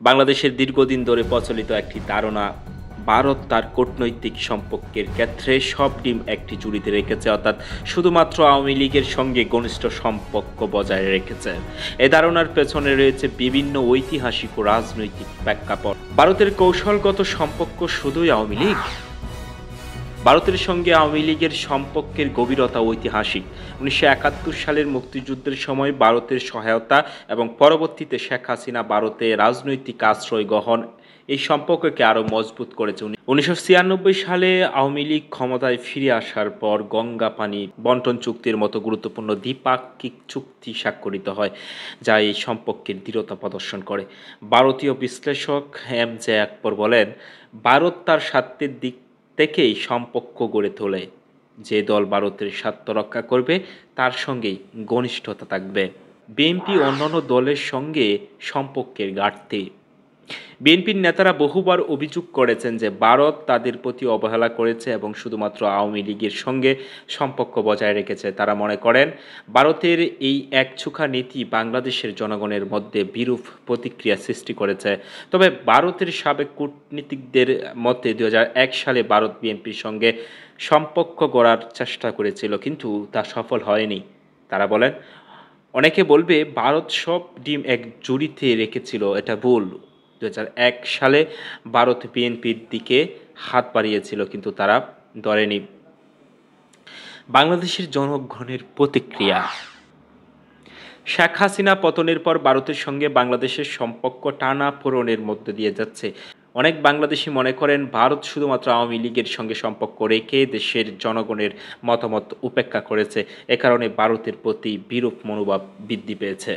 বাংলাদেশের দীর্ঘদিন ধরে প্রচলিত একটি ধারণা, ভারত তার কূটনৈতিক সম্পর্কের ক্ষেত্রে সব ডিম একটি ঝুড়িতে রেখেছে, অর্থাৎ শুধুমাত্র আওয়ামী লীগের সঙ্গে ঘনিষ্ঠ সম্পর্ক বজায় রেখেছে। এ ধারণার পেছনে রয়েছে বিভিন্ন ঐতিহাসিক ও রাজনৈতিক প্রেক্ষাপট। ভারতের কৌশলগত সম্পর্ক শুধুই আওয়ামী লীগ? ভারতের সঙ্গে আওয়ামী লীগের সম্পর্কের গভীরতা ঐতিহাসিক। 1971 সালের মুক্তিযুদ্ধের সময় ভারতের সহায়তা এবং পরবর্তীতে শেখ হাসিনা ভারতে রাজনৈতিক আশ্রয় গ্রহণ এই সম্পর্ককে আরও মজবুত করেছে। 1996 সালে আওয়ামী লীগ ক্ষমতায় ফিরে আসার পর গঙ্গা পানি বন্টন চুক্তির মতো গুরুত্বপূর্ণ দ্বিপাক্ষিক চুক্তি স্বাক্ষরিত হয়, যা এই সম্পর্কের দৃঢ়তা প্রদর্শন করে। ভারতীয় বিশ্লেষক এম.জে. আকবর বলেন, ভারত তার স্বার্থের দিক থেকেই সম্পর্ক গড়ে তোলে। যে দল ভারতের স্বার্থ রক্ষা করবে তার সঙ্গেই ঘনিষ্ঠতা থাকবে। বিএনপি অন্যান্য দলের সঙ্গে সম্পর্কের ঘাটতি। বিএনপির নেতারা বহুবার অভিযোগ করেছেন যে ভারত তাদের প্রতি অবহেলা করেছে এবং শুধুমাত্র আওয়ামী লীগের সঙ্গে সম্পর্ক বজায় রেখেছে। তারা মনে করেন ভারতের এই একচোখা নীতি বাংলাদেশের জনগণের মধ্যে বিরূপ প্রতিক্রিয়া সৃষ্টি করেছে। তবে ভারতের সাবেক কূটনীতিকদের মতে 2001 সালে ভারত বিএনপির সঙ্গে সম্পর্ক গড়ার চেষ্টা করেছিল, কিন্তু তা সফল হয়নি। তারা বলেন, অনেকে বলবে ভারত সব ডিম এক ঝুড়িতে রেখেছিল, এটা ভুল। 2001 সালে ভারত বিএনপির দিকে হাত বাড়িয়েছিল, কিন্তু তারা ধরেনি। বাংলাদেশের জনগণের প্রতিক্রিয়া। শেখ হাসিনা পতনের পর ভারতের সঙ্গে বাংলাদেশের সম্পর্ক টানাপোড়েনের মধ্যে দিয়ে যাচ্ছে। অনেক বাংলাদেশি মনে করেন ভারত শুধুমাত্র আওয়ামী লীগের সঙ্গে সম্পর্ক রেখে দেশের জনগণের মতামত উপেক্ষা করেছে। এ কারণে ভারতের প্রতি বিরূপ মনোভাব বৃদ্ধি পেয়েছে।